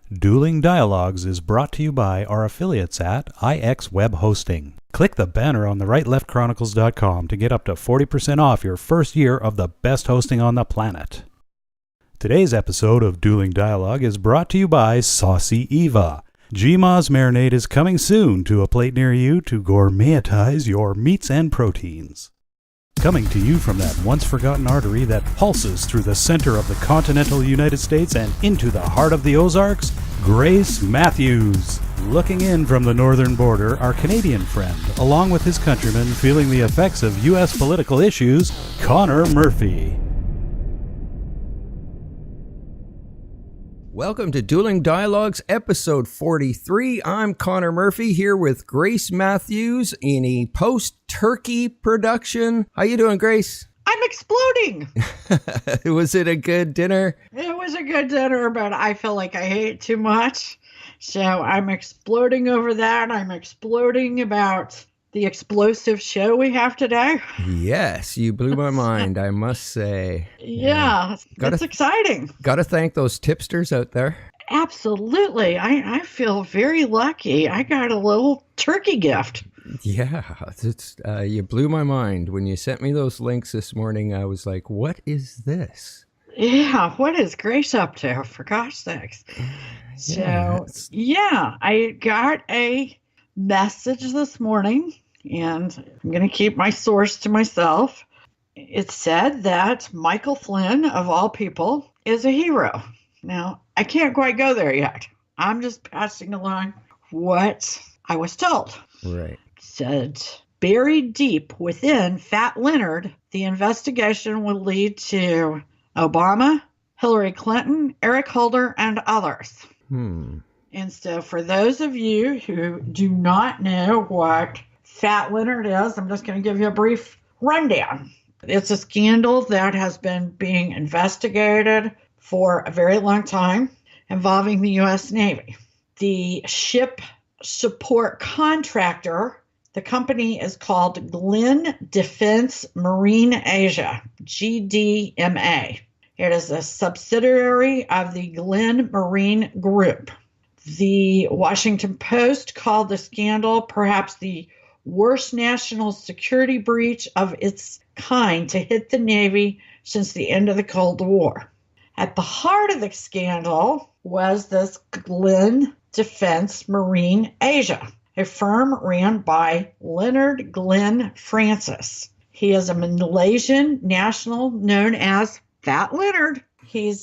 Dueling Dialogues is brought to you by our affiliates at IX Web Hosting. Click the banner on the rightleftchronicles.com to get up to 40% off your first year of the best hosting on the planet. Today's episode of Dueling Dialogue is brought to you by Saucy Eva. GMA's marinade is coming soon to a plate near you to gourmetize your meats and proteins. Coming to you from that once-forgotten artery that pulses through the center of the continental United States and into the heart of the Ozarks, Grace Matthews. Looking in from the northern border, our Canadian friend, along with his countrymen feeling the effects of U.S. political issues, Connor Murphy. Welcome to Dueling Dialogues, episode 43. I'm Connor Murphy here with Grace Matthews in a post-turkey production. How you doing, Grace? I'm exploding. Was it a good dinner? It was a good dinner, but I feel like I ate too much. So I'm exploding over that. I'm exploding about the explosive show we have today. Yes, you blew my mind, I must say. Yeah, it's exciting. Got to thank those tipsters out there. Absolutely. I feel very lucky. I got a little turkey gift. Yeah, you blew my mind. When you sent me those links this morning, I was like, what is this? Yeah, what is Grace up to, for gosh sakes? So, I got a message this morning, and I'm going to keep my source to myself. It said that Michael Flynn, of all people, is a hero. Now, I can't quite go there yet. I'm just passing along what I was told. Right. It said, buried deep within Fat Leonard, the investigation will lead to Obama, Hillary Clinton, Eric Holder, and others. And so for those of you who do not know what Fat Leonard is, I'm just going to give you a brief rundown. It's a scandal that has been being investigated for a very long time involving the U.S. Navy. The ship support contractor, the company is called Glenn Defense Marine Asia, GDMA. It is a subsidiary of the Glenn Marine Group. The Washington Post called the scandal perhaps the worst national security breach of its kind to hit the Navy since the end of the Cold War. At the heart of the scandal was this Glenn Defense Marine Asia, a firm ran by Leonard Glenn Francis. He is a Malaysian national known as Fat Leonard. He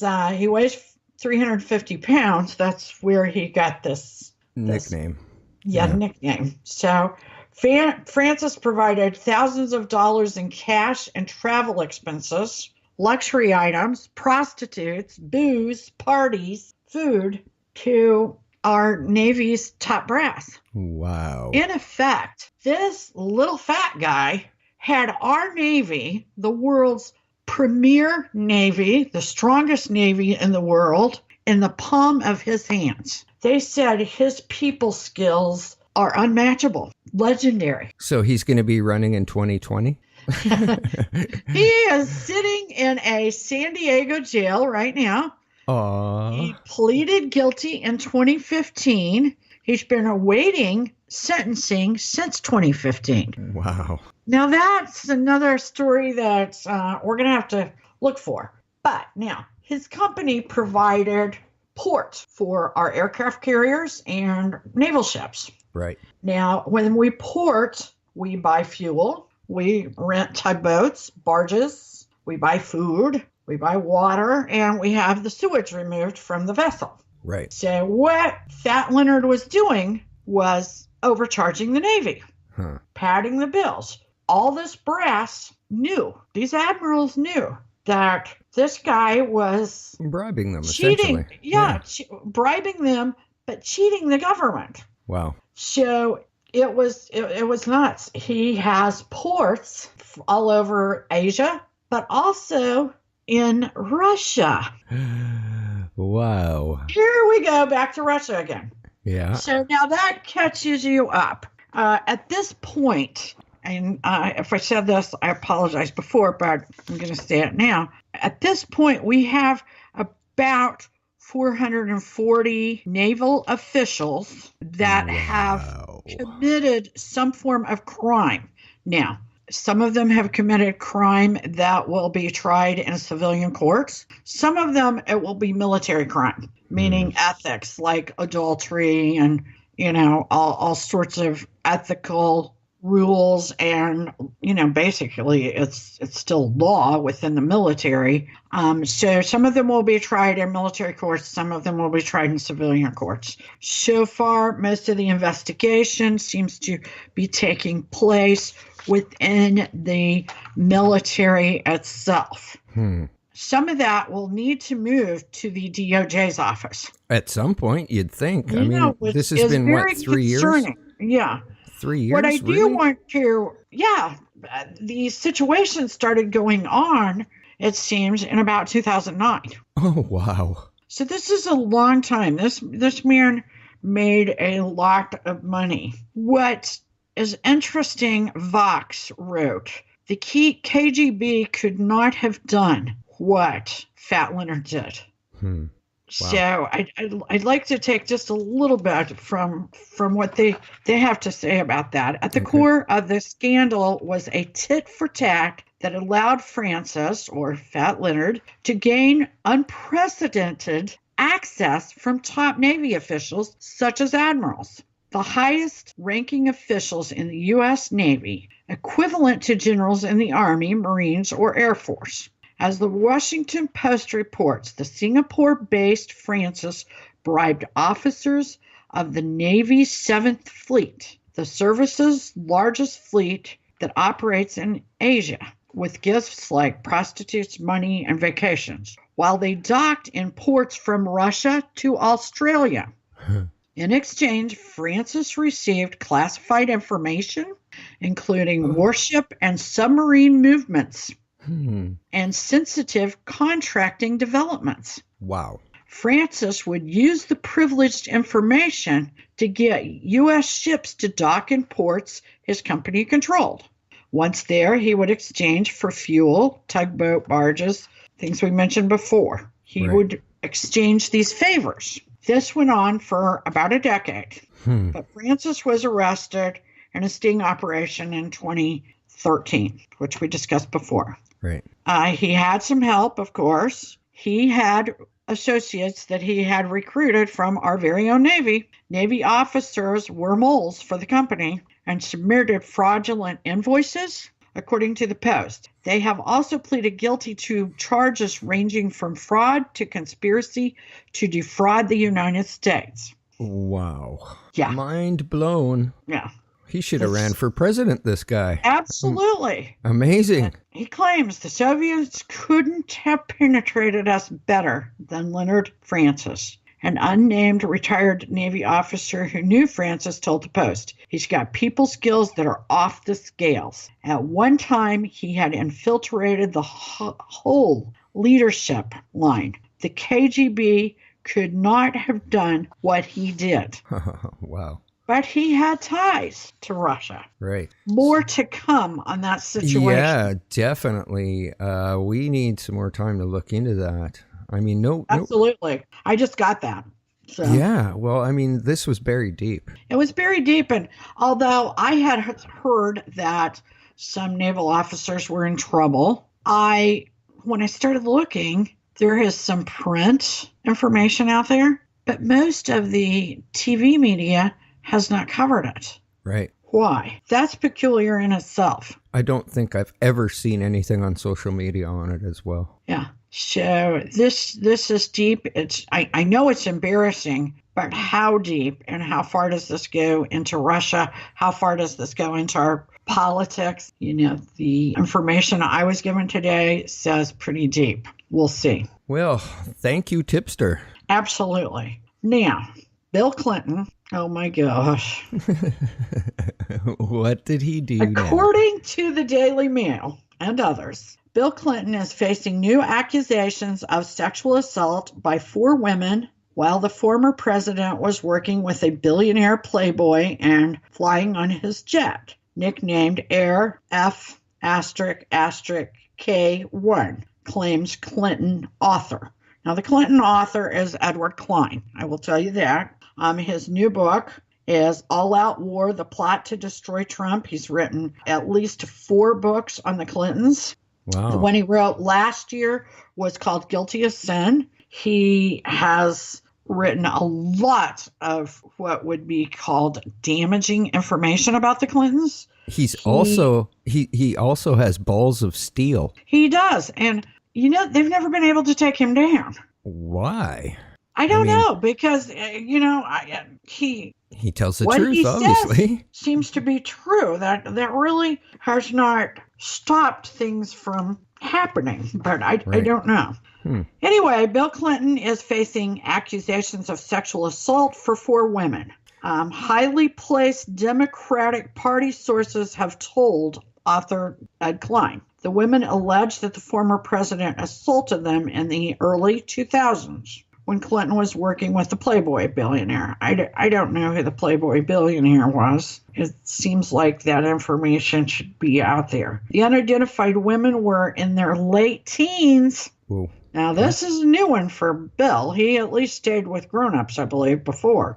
weighs 350 pounds. That's where he got this nickname. Nickname. So Francis provided thousands of dollars in cash and travel expenses, luxury items, prostitutes, booze, parties, food to our Navy's top brass. Wow. In effect, this little fat guy had our Navy, the world's premier Navy, the strongest Navy in the world, in the palm of his hands. They said his people skills are unmatchable, legendary. So he's going to be running in 2020? He is sitting in a San Diego jail right now. He pleaded guilty in 2015. He's been awaiting sentencing since 2015. Wow. Now, that's another story that we're going to have to look for. But now, his company provided port for our aircraft carriers and naval ships. Right. Now, when we port, we buy fuel, we rent tugboats, barges, we buy food, we buy water, and we have the sewage removed from the vessel. Right. So what Fat Leonard was doing was overcharging the Navy, padding the bills. All this brass knew, these admirals knew that this guy was bribing them, cheating. Essentially. Yeah. Bribing them, but cheating the government. Wow. So it was nuts. He has ports all over Asia, but also in Russia. Wow. Here we go, back to Russia again. Yeah. So now that catches you up. At this point, and if I said this, I apologize before, but I'm going to say it now. At this point, we have about 440 naval officials that have committed some form of crime. Now, some of them have committed crime that will be tried in civilian courts. Some of them, it will be military crime, meaning ethics, like adultery and, all sorts of ethical rules. And, basically it's still law within the military. So some of them will be tried in military courts. Some of them will be tried in civilian courts. So far, most of the investigation seems to be taking place within the military itself. Some of that will need to move to the DOJ's office. At some point, you'd think. This has been, 3 years? Yeah. 3 years? What I do want to, the situation started going on, it seems, in about 2009. Oh, wow. So this is a long time. This man made a lot of money. What is interesting, Vox wrote, the key KGB could not have done what Fat Leonard did. Wow. So I'd like to take just a little bit from what they have to say about that. At the core of the scandal was a tit for tat that allowed Francis, or Fat Leonard, to gain unprecedented access from top Navy officials such as admirals, the highest ranking officials in the U.S. Navy, equivalent to generals in the Army, Marines, or Air Force. As the Washington Post reports, the Singapore-based Francis bribed officers of the Navy's 7th Fleet, the service's largest fleet that operates in Asia, with gifts like prostitutes, money, and vacations, while they docked in ports from Russia to Australia. In exchange, Francis received classified information, including warship and submarine movements, and sensitive contracting developments. Wow. Francis would use the privileged information to get U.S. ships to dock in ports his company controlled. Once there, he would exchange for fuel, tugboat barges, things we mentioned before. He would exchange these favors. This went on for about a decade. But Francis was arrested in a sting operation in 2013, which we discussed before. Right. He had some help, of course. He had associates that he had recruited from our very own Navy. Navy officers were moles for the company and submitted fraudulent invoices, according to the Post. They have also pleaded guilty to charges ranging from fraud to conspiracy to defraud the United States. Wow. Yeah. Mind blown. Yeah. He should have ran for president, this guy. Absolutely. Amazing. He claims the Soviets couldn't have penetrated us better than Leonard Francis. An unnamed retired Navy officer who knew Francis told the Post, he's got people skills that are off the scales. At one time, he had infiltrated the whole leadership line. The KGB could not have done what he did. Wow. But he had ties to Russia. Right. More to come on that situation. Yeah, definitely. We need some more time to look into that. I mean, no. Absolutely. I just got that. So. Yeah. Well, I mean, this was buried deep. It was buried deep. And although I had heard that some naval officers were in trouble, when I started looking, there is some print information out there, but most of the TV media has not covered it. Right. Why? That's peculiar in itself. I don't think I've ever seen anything on social media on it as well. Yeah. So this is deep. I know it's embarrassing, but how deep and how far does this go into Russia? How far does this go into our politics? The information I was given today says pretty deep. We'll see. Well, thank you, tipster. Absolutely. Now, Bill Clinton. Oh my gosh. What did he do? According to the Daily Mail and others, Bill Clinton is facing new accusations of sexual assault by 4 women while the former president was working with a billionaire playboy and flying on his jet, nicknamed Air F***K1, claims Clinton author. Now, the Clinton author is Edward Cline. I will tell you that. His new book is All Out War, The Plot to Destroy Trump. He's written at least 4 books on the Clintons. Wow. The one he wrote last year was called Guilty as Sin. He has written a lot of what would be called damaging information about the Clintons. He also has balls of steel. He does. And, they've never been able to take him down. Why? I don't know, because, he tells the truth, obviously. Seems to be true. That really has not stopped things from happening, but I don't know. Anyway, Bill Clinton is facing accusations of sexual assault for 4 women. Highly placed Democratic Party sources have told author Ed Cline. The women allege that the former president assaulted them in the early 2000s when Clinton was working with the Playboy billionaire. I don't know who the Playboy billionaire was. It seems like that information should be out there. The unidentified women were in their late teens. Whoa. Now, this is a new one for Bill. He at least stayed with grown-ups, I believe, before.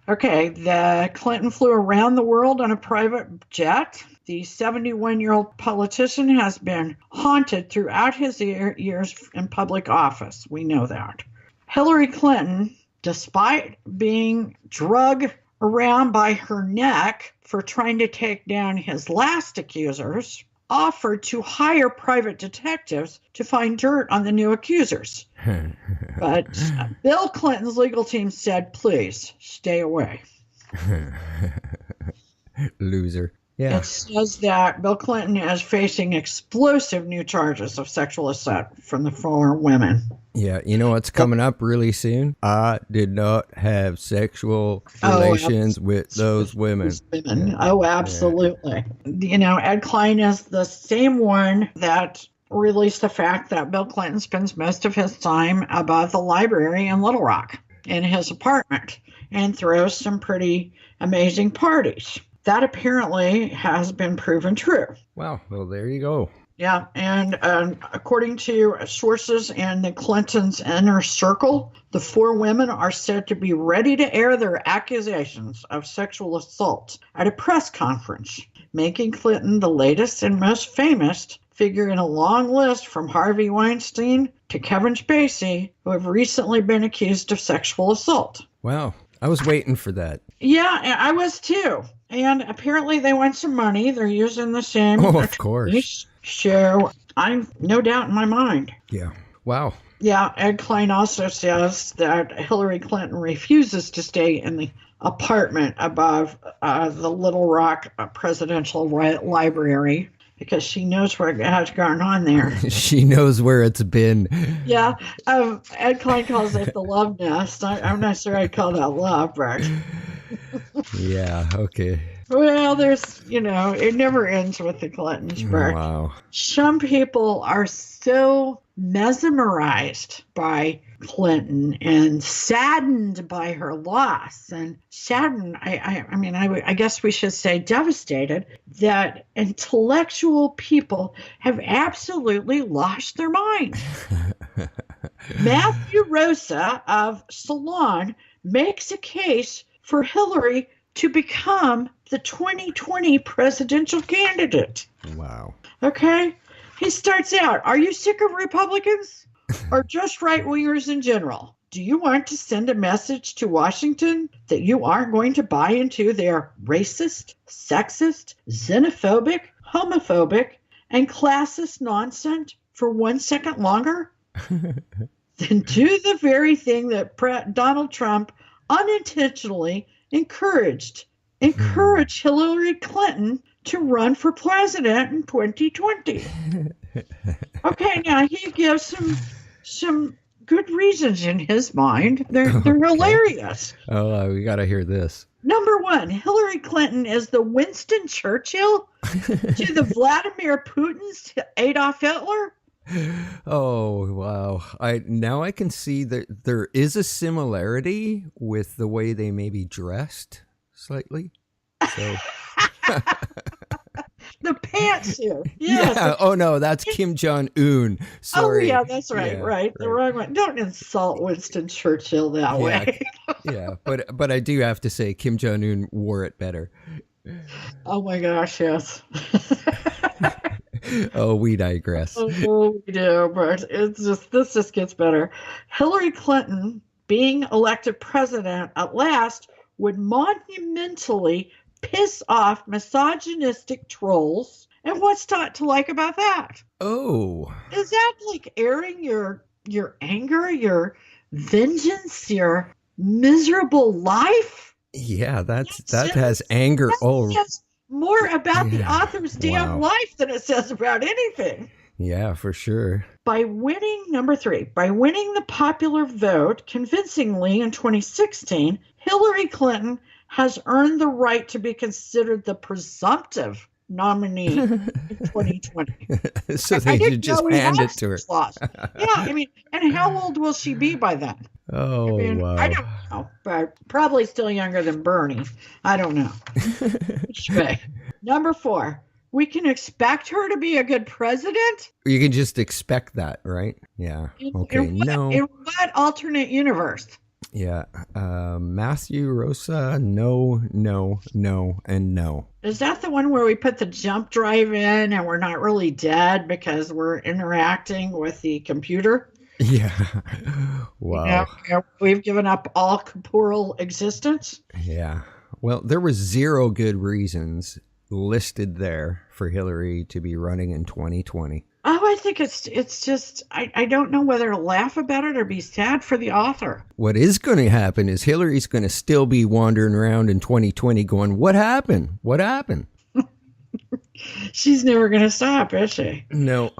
Okay, the Clinton flew around the world on a private jet. The 71-year-old politician has been haunted throughout his years in public office. We know that. Hillary Clinton, despite being drugged around by her neck for trying to take down his last accusers, offered to hire private detectives to find dirt on the new accusers. But Bill Clinton's legal team said, please, stay away. Loser. Yeah. It says that Bill Clinton is facing explosive new charges of sexual assault from the 4 women. Yeah, you know what's coming up really soon? I did not have sexual relations with those women. Yeah. Oh, absolutely. Yeah. Ed Cline is the same one that released the fact that Bill Clinton spends most of his time above the library in Little Rock in his apartment and throws some pretty amazing parties. That apparently has been proven true. Wow. Well, there you go. Yeah. And according to sources in the Clintons' inner circle, the 4 women are said to be ready to air their accusations of sexual assault at a press conference, making Clinton the latest and most famous figure in a long list from Harvey Weinstein to Kevin Spacey, who have recently been accused of sexual assault. Wow. I was waiting for that. Yeah, I was too. And apparently they want some money. They're using the same. Oh, of course. So I'm no doubt in my mind. Yeah. Wow. Yeah. Ed Cline also says that Hillary Clinton refuses to stay in the apartment above the Little Rock Presidential Library because she knows what has gone on there. She knows where it's been. Yeah. Ed Cline calls it the love nest. I'm not sure I'd call that love, but... Yeah, okay. Well, there's, it never ends with the Clintons, but wow. Some people are so mesmerized by Clinton and saddened by her loss, and saddened, I guess we should say devastated, that intellectual people have absolutely lost their minds. Matthew Rozsa of Salon makes a case for Hillary to become the 2020 presidential candidate. Wow. Okay? He starts out, are you sick of Republicans or just right-wingers in general? Do you want to send a message to Washington that you aren't going to buy into their racist, sexist, xenophobic, homophobic, and classist nonsense for 1 second longer? Then do the very thing that Donald Trump unintentionally encourage Hillary Clinton to run for president in 2020. Okay, now he gives some good reasons in his mind. They're hilarious. Oh, we got to hear this. Number 1, Hillary Clinton is the Winston Churchill to the Vladimir Putin's Adolf Hitler. Oh, wow. Now I can see that there is a similarity with the way they may be dressed slightly. So The pantsuit. Yes. Yeah. Oh no, that's Kim Jong-un. Sorry. Oh yeah, that's right. Yeah, right. The wrong one. Don't insult Winston Churchill that way. Yeah, but I do have to say Kim Jong-un wore it better. Oh my gosh, yes. Oh, we digress. Oh, we do, but this just gets better. Hillary Clinton, being elected president at last, would monumentally piss off misogynistic trolls. And what's not to like about that? Oh. Is that like airing your anger, your vengeance, your miserable life? Yeah, that has anger. Says more about the author's damn life than it says about anything. Yeah, for sure. By winning the popular vote convincingly in 2016, Hillary Clinton has earned the right to be considered the presumptive nominee in 2020. So they should just hand it to her. Yeah, I mean, and how old will she be by then? Oh, wow. I don't know, but probably still younger than Bernie. I don't know. Number 4, we can expect her to be a good president? You can just expect that, right? Yeah. Okay, In what alternate universe? Yeah. Matthew, Rozsa, no, and no. Is that the one where we put the jump drive in and we're not really dead because we're interacting with the computer? Yeah. Wow. We've given up all corporeal existence? Yeah. Well, there was 0 good reasons listed there for Hillary to be running in 2020. Oh, I think it's just, I don't know whether to laugh about it or be sad for the author. What is going to happen is Hillary's going to still be wandering around in 2020 going, what happened? What happened? She's never going to stop, is she? No.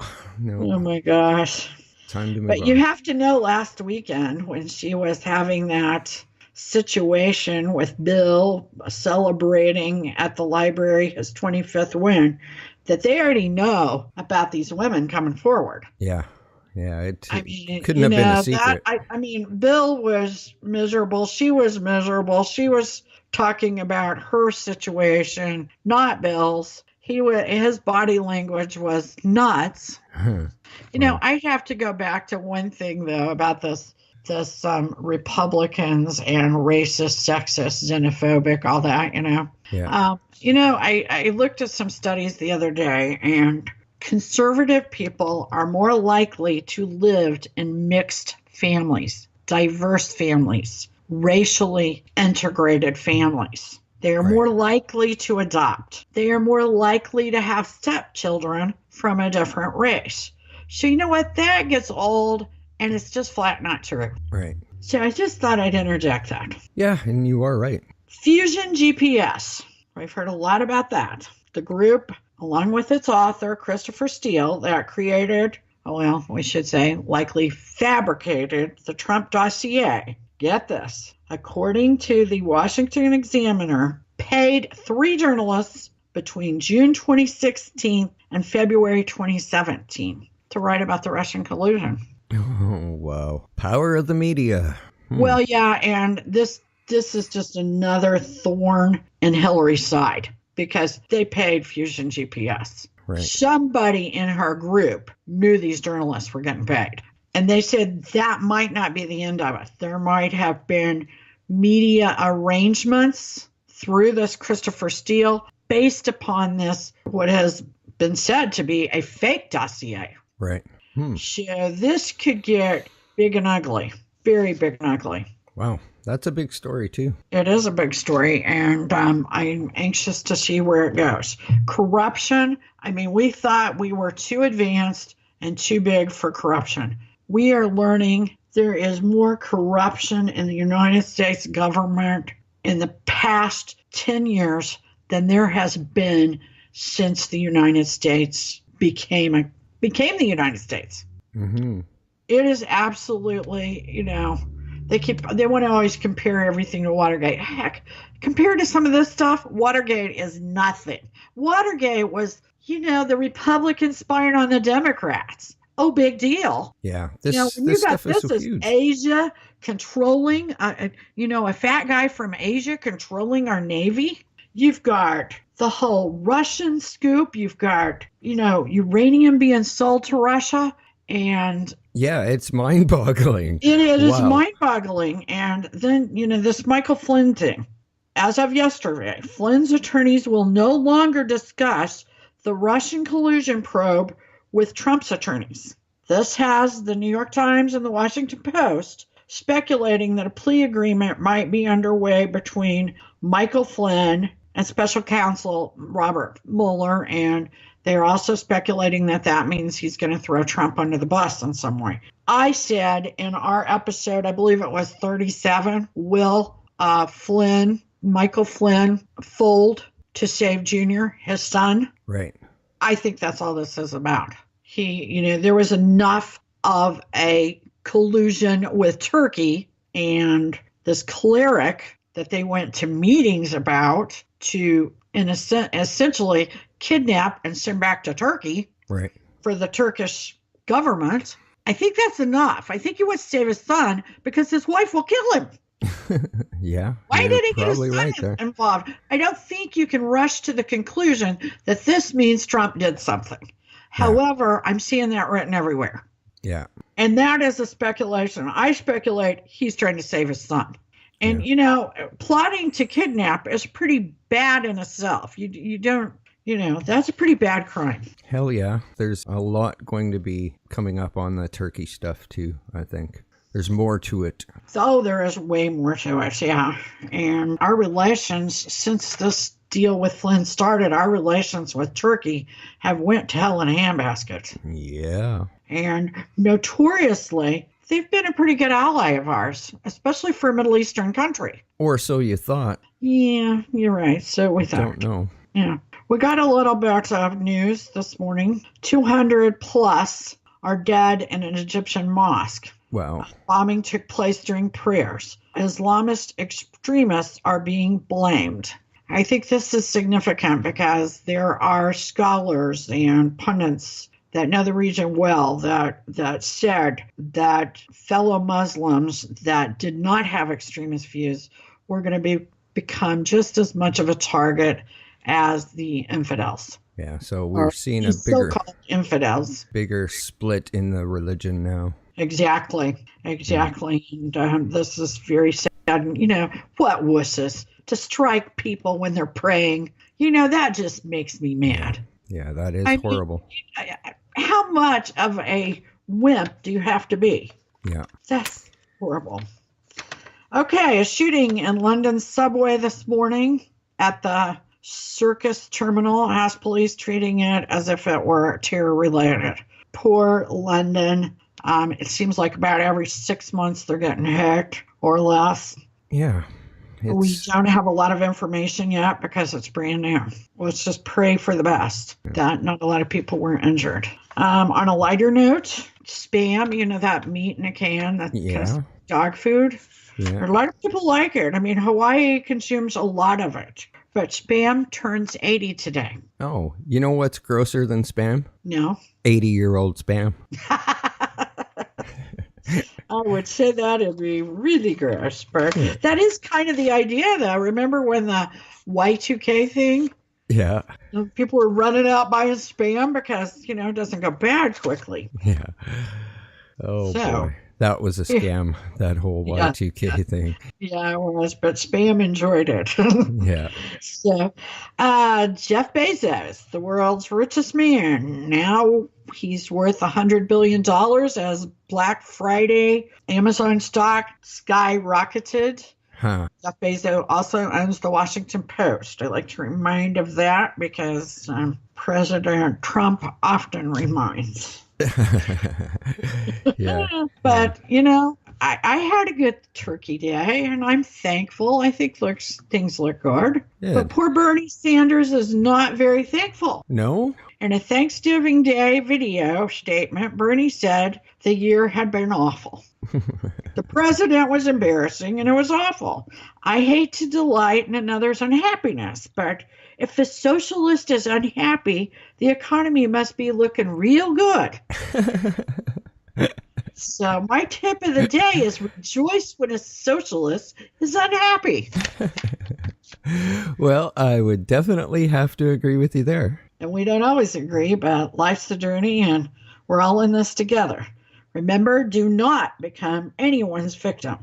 Oh, my gosh. Time to move on. But you have to know last weekend when she was having that situation with Bill celebrating at the library his 25th win, that they already know about these women coming forward. Yeah. It couldn't have been a secret. Bill was miserable. She was miserable. She was talking about her situation, not Bill's. His body language was nuts. I have to go back to one thing though about this Republicans and racist, sexist, xenophobic, all that, Yeah. I looked at some studies the other day, and conservative people are more likely to live in mixed families, diverse families, racially integrated families. They are more likely to adopt. They are more likely to have stepchildren from a different race. So you know what? That gets old, and it's just flat not true. Right. So I just thought I'd interject that. Yeah, and you are right. Fusion GPS. We've heard a lot about that. The group, along with its author, Christopher Steele, that created, likely fabricated the Trump dossier. Get this. According to the Washington Examiner, paid 3 journalists between June 2016 and February 2017 to write about the Russian collusion. Oh, wow. Power of the media. Well, yeah, and this is just another thorn in Hillary's side because they paid Fusion GPS. Right. Somebody in her group knew these journalists were getting paid. And they said that might not be the end of it. There might have been media arrangements through this Christopher Steele based upon this, what has been said to be a fake dossier. Right. So this could get big and ugly, very big and ugly. Wow. That's a big story, too. It is a big story, and I'm anxious to see where it goes. Corruption, we thought we were too advanced and too big for corruption. We are learning there is more corruption in the United States government in the past 10 years than there has been since the United States became the United States. Mm-hmm. It is absolutely, they want to always compare everything to Watergate. Heck, compared to some of this stuff, Watergate is nothing. Watergate was, the Republicans spying on the Democrats. Oh, big deal. Yeah. This stuff is so huge. Asia controlling, a fat guy from Asia controlling our Navy. You've got the whole Russian scoop. You've got, uranium being sold to Russia. And yeah, it's mind-boggling. It is mind-boggling. And then, this Michael Flynn thing. As of yesterday, Flynn's attorneys will no longer discuss the Russian collusion probe with Trump's attorneys. This has the New York Times and the Washington Post speculating that a plea agreement might be underway between Michael Flynn and special counsel Robert Mueller, and they're also speculating that that means he's going to throw Trump under the bus in some way. I said in our episode, I believe it was 37, will Michael Flynn fold to save Junior, his son? Right. I think that's all this is about. There was enough of a collusion with Turkey and this cleric that they went to meetings about to, essentially kidnap and send back to Turkey, right, for the Turkish government. I think that's enough. I think he wants to save his son because his wife will kill him. Yeah. Why did he get his son involved? I don't think you can rush to the conclusion that this means Trump did something. Yeah. However, I'm seeing that written everywhere. Yeah. And that is a speculation. I speculate he's trying to save his son. And, plotting to kidnap is pretty bad in itself. You don't, that's a pretty bad crime. Hell yeah. There's a lot going to be coming up on the Turkey stuff too, I think. There's more to it. Oh, there is way more to it, yeah. And our relations, since this deal with Flynn started, our relations with Turkey have went to hell in a handbasket. Yeah. And notoriously, they've been a pretty good ally of ours, especially for a Middle Eastern country. Or so you thought. Yeah, you're right. So we thought. Don't know. Yeah. We got a little bit of news this morning. 200 plus are dead in an Egyptian mosque. Wow. Bombing took place during prayers. Islamist extremists are being blamed. I think this is significant because there are scholars and pundits that know the region well that said that fellow Muslims that did not have extremist views were going to become just as much of a target as the infidels. Yeah, so we're seeing a bigger so-called infidels. Bigger split in the religion now. Exactly. And this is very sad. And, what wusses to strike people when they're praying? That just makes me mad. Yeah, that is horrible. How much of a wimp do you have to be? Yeah. That's horrible. Okay, a shooting in London's subway this morning at the Circus Terminal has police treating it as if it were terror-related. Poor London. It seems like about every 6 months they're getting hit or less. Yeah. We don't have a lot of information yet because it's brand new. Let's just pray for the best that not a lot of people were injured. On a lighter note, Spam, that meat in a can, that's dog food. Yeah. A lot of people like it. I mean, Hawaii consumes a lot of it. But Spam turns 80 today. Oh, you know what's grosser than Spam? No. 80-year-old Spam. I would say that would be really gross, but that is kind of the idea, though. Remember when the Y2K thing? Yeah. People were running out buying Spam because, it doesn't go bad quickly. Yeah. Oh, boy. That was a scam, that whole Y2K thing. Yeah, it was, but Spam enjoyed it. Yeah. So, Jeff Bezos, the world's richest man, now he's worth $100 billion as Black Friday Amazon stock skyrocketed. Huh. Jeff Bezos also owns the Washington Post. I like to remind of that because President Trump often reminds. Yeah. But, I had a good turkey day, and I'm thankful. I think things look good. Yeah. But poor Bernie Sanders is not very thankful. No? In a Thanksgiving Day video statement, Bernie said the year had been awful. The president was embarrassing, and it was awful. I hate to delight in another's unhappiness, but if the socialist is unhappy, the economy must be looking real good. So my tip of the day is rejoice when a socialist is unhappy. Well, I would definitely have to agree with you there. And we don't always agree, but life's a journey and we're all in this together. Remember, do not become anyone's victim.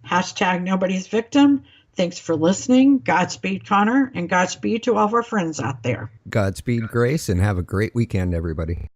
Hashtag nobody's victim. Thanks for listening. Godspeed, Connor, and Godspeed to all of our friends out there. Godspeed, Grace, and have a great weekend, everybody.